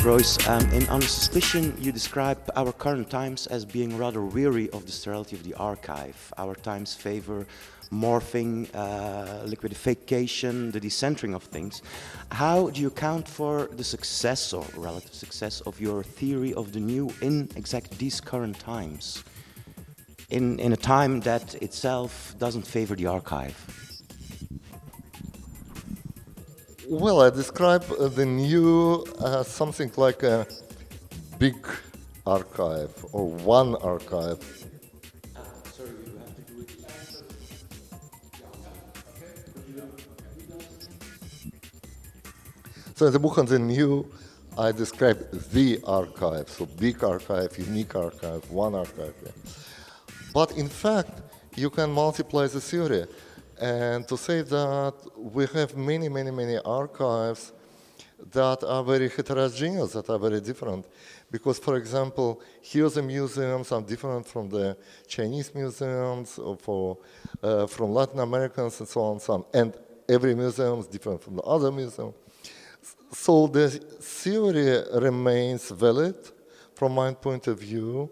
Groys, in Under Suspicion, you describe our current times as being rather weary of the sterility of the archive. Our times favor morphing, liquidification, the decentering of things. How do you account for the success or relative success of your theory of the new in exact these current times? In a time that itself doesn't favor the archive? Well, I describe the new as something like a big archive or one archive. Sorry, you have to do it. So in the book on the new, I describe the archive, so big archive, unique archive, one archive. Yeah. But in fact, you can multiply the theory. And to say that we have many, many, many archives that are very heterogeneous, that are very different. Because, for example, here the museums are different from the Chinese museums, or from Latin Americans and so on. And every museum is different from the other museum. So the theory remains valid from my point of view,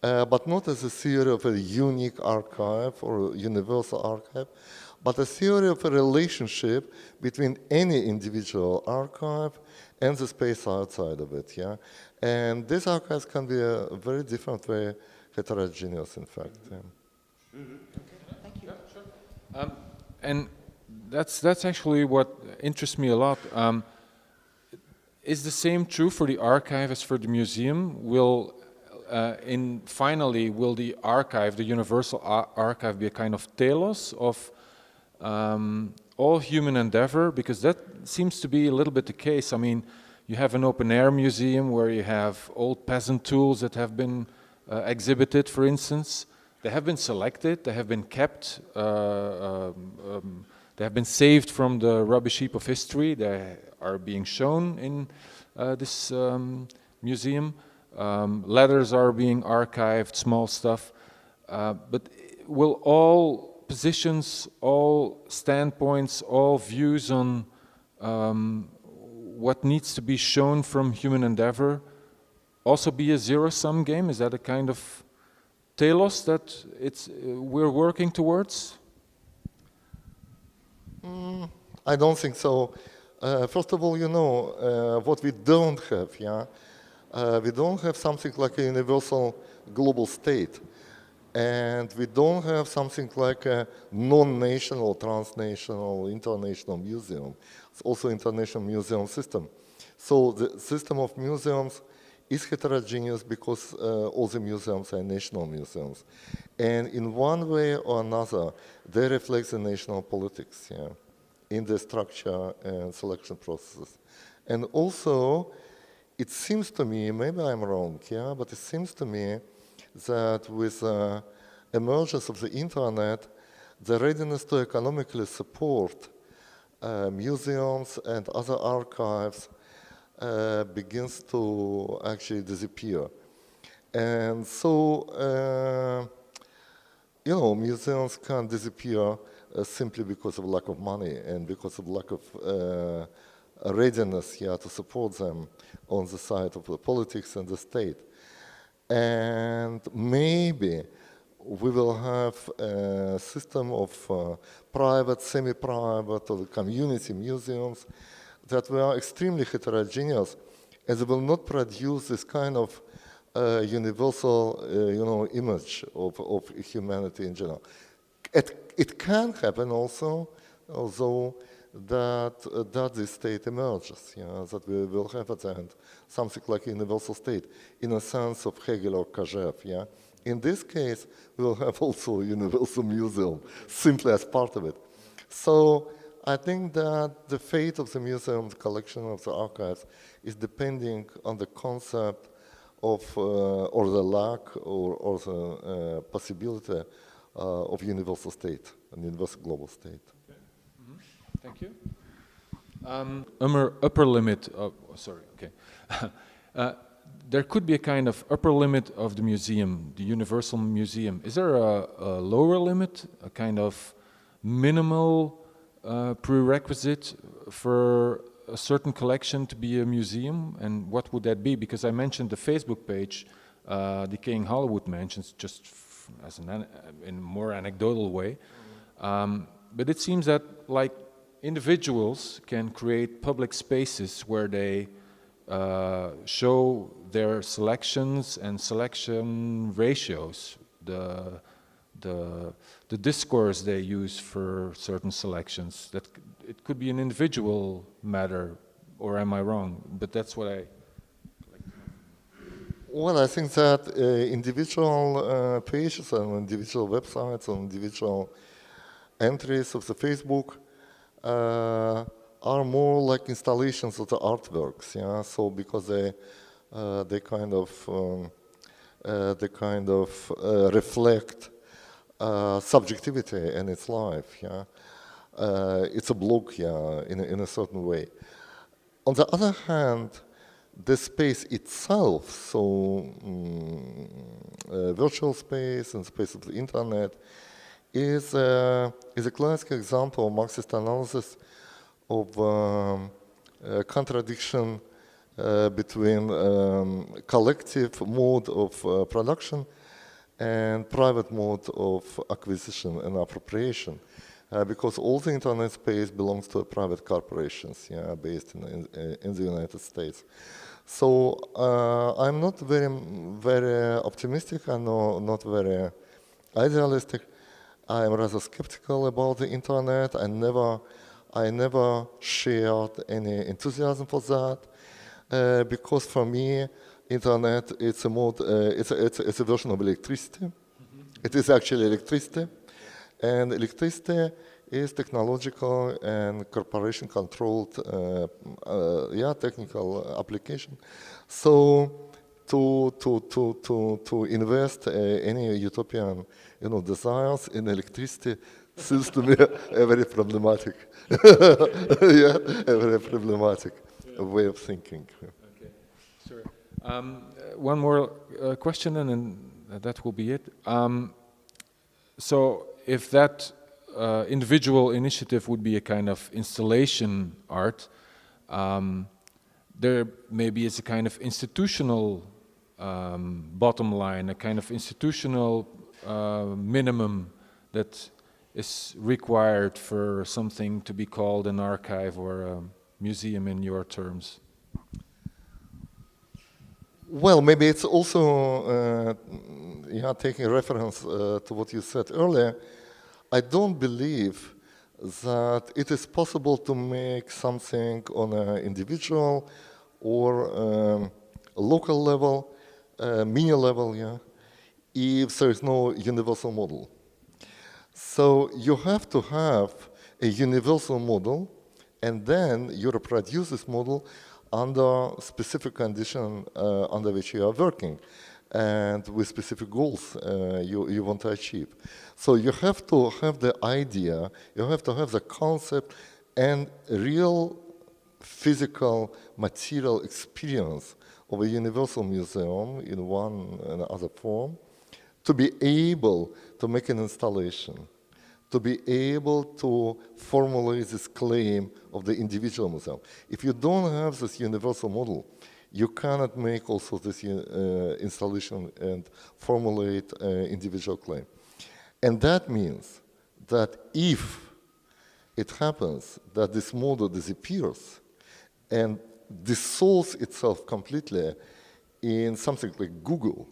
but not as a theory of a unique archive or a universal archive, but a theory of a relationship between any individual archive and the space outside of it. Yeah, and these archives can be very different, very heterogeneous, in fact. Yeah. Mm-hmm. Okay, thank you. Yeah, sure. And that's actually what interests me a lot. Is the same true for the archive as for the museum? Will the archive, the universal archive, be a kind of telos of all human endeavor? Because that seems to be a little bit the case. I mean, you have an open-air museum where you have old peasant tools that have been exhibited, for instance. They have been selected, they have been kept, they have been saved from the rubbish heap of history. They are being shown in this museum. Letters are being archived, small stuff. But will all positions, all standpoints, all views on what needs to be shown from human endeavor also be a zero-sum game? Is that a kind of telos that we're working towards? I don't think so. First of all, you know, what we don't have, yeah? We don't have something like a universal global state. And we don't have something like a non-national, transnational, international museum. It's also international museum system. So the system of museums is heterogeneous because all the museums are national museums. And in one way or another, they reflect the national politics, yeah, in the structure and selection processes. And also, it seems to me, maybe I'm wrong, yeah, but it seems to me that with emergence of the internet, the readiness to economically support museums and other archives begins to actually disappear. And so, you know, museums can disappear simply because of lack of money and because of lack of readiness here to support them on the side of the politics and the state. And maybe we will have a system of private, semi-private, or community museums that were extremely heterogeneous, and they will not produce this kind of universal, you know, image of humanity in general. It can happen also, although that this state emerges, that we will have at the end something like a universal state, in a sense of Hegel or Kojève, In this case, we will have also a universal museum, simply as part of it. So I think that the fate of the museum, the collection of the archives, is depending on the concept of, or the lack, or the possibility of universal state, an universal global state. Thank you. Upper limit of, sorry, okay. There could be a kind of upper limit of the museum, the Universal Museum. Is there a lower limit, a kind of minimal prerequisite for a certain collection to be a museum? And what would that be? Because I mentioned the Facebook page, Decaying Hollywood mentions, just as in a more anecdotal way. But it seems that, like, individuals can create public spaces where they show their selections and selection ratios, the discourse they use for certain selections. That it could be an individual matter, or am I wrong? But that's what I. Well, I think that individual pages and individual websites and individual entries of the Facebook are more like installations of the artworks, So because they kind of reflect subjectivity in its life, It's a blog, in a certain way. On the other hand, the space itself, so virtual space and space of the internet, is a classic example of Marxist analysis of contradiction between collective mode of production and private mode of acquisition and appropriation, because all the internet space belongs to private corporations, based in the United States. So I'm not very optimistic and not very idealistic. I'm rather skeptical about the internet. I never shared any enthusiasm for that, because for me, internet it's a mode, it's a version of electricity. Mm-hmm. It is actually electricity, and electricity is technological and corporation-controlled, technical application. So to invest any utopian, desires in electricity seems to me a very problematic, a very problematic way of thinking. Okay, sure. One more question, and then that will be it. So, if that individual initiative would be a kind of installation art, there maybe is a kind of institutional bottom line, a kind of institutional minimum that is required for something to be called an archive or a museum in your terms. Well, maybe it's also taking reference to what you said earlier. I don't believe that it is possible to make something on an individual or local level, mini level, if there is no universal model. So you have to have a universal model, and then you reproduce this model under specific condition under which you are working, and with specific goals you want to achieve. So you have to have the idea, you have to have the concept and real physical material experience of a universal museum in one and other form, to be able to make an installation, to be able to formulate this claim of the individual museum. If you don't have this universal model, you cannot make also this installation and formulate individual claim. And that means that if it happens that this model disappears and dissolves itself completely in something like Google,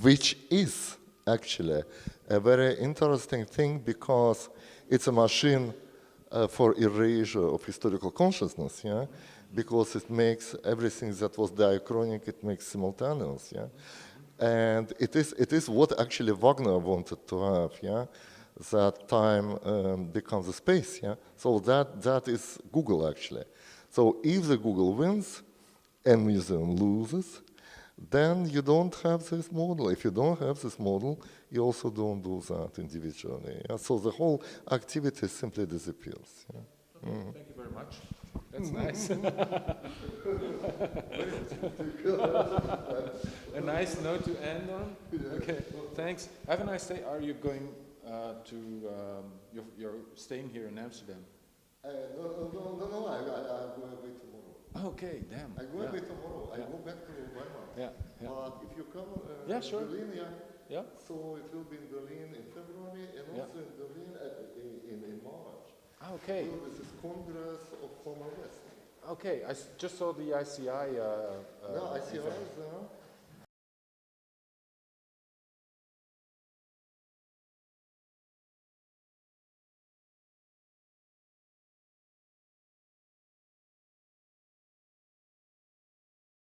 which is actually a very interesting thing, because it's a machine for erasure of historical consciousness, yeah, because it makes everything that was diachronic, it makes simultaneous, yeah, and it is what actually Wagner wanted to have, yeah, that time becomes a space, yeah. So that is Google actually. So if the Google wins and museum loses, then you don't have this model. If you don't have this model, you also don't do that individually. Yeah? So the whole activity simply disappears. Yeah? Okay, thank you very much. That's nice. A nice note to end on. Okay, thanks. Have a nice day. Are you going you're staying here in Amsterdam? No, I go away tomorrow. Okay, damn. I go away tomorrow. I go back to Weimar. Yeah. But if you come sure. Berlin, Yeah. so it will be in Berlin in February and also in Berlin in March. Okay. So this is Congress of Former West. Okay, I just saw the ICI. ICI event. is there.